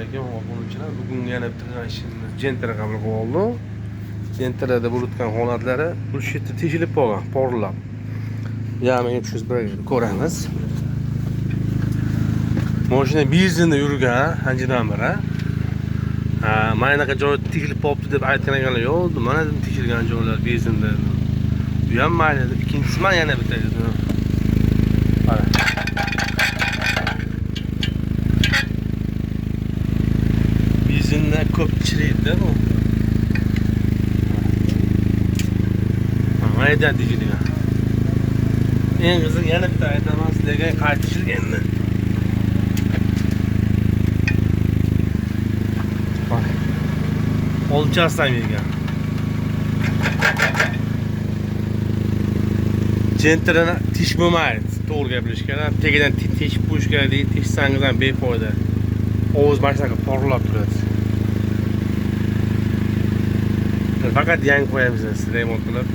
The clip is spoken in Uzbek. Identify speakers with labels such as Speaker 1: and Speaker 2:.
Speaker 1: Assalomu alaykum o'quvchilar. Bugun yana bitta ishimiz Gentra qabul qilib oldi. Gentrada bo'layotgan holatlari bu yerda teshilib qolgan, porlab. Ya'ni tushib ko'ramiz. Mashina benzinda yurgan, anchadan beri. Mana bunaqa joy teshilib qolibdi deb aytgan ekanlar. Yo'q, mana teshilgan joylar benzinda. Bu ham mayli. Ikkinchisi mana yana bitta. Mana. Benzinda ko'pchilikda bu. Maydan teshilgan. Eng qiziq yana bitta aytaman sizlarga qaytishilganda. Olchasdan ekan. Gentrani tish bo'lmaydi. To'g'ri gapirish kerak. Tegidan tish qo'yish kerak deydi. Tishsangiz ham befoyda. Ovoz bashlanib porlab turadi. Faqat yangi qo'yamiz, remont qilib.